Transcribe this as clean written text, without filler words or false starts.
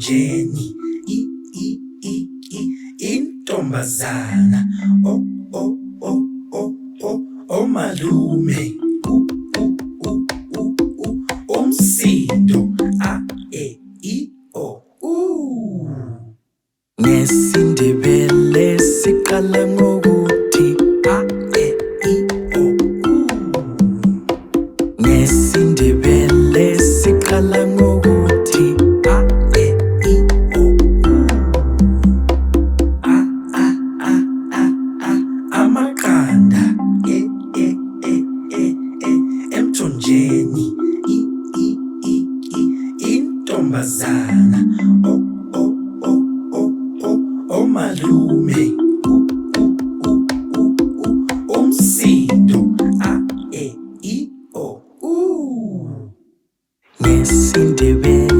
emthonjeni intombazana omalume umsindo i o u. NgesiNdebele siqala ngokuthi a e i o u. NgesiNdebele siqala ngokuthi a e i o u. Amaqanda emthonjeni intombazana omalume umsindo a e i o u. NgesiNdebele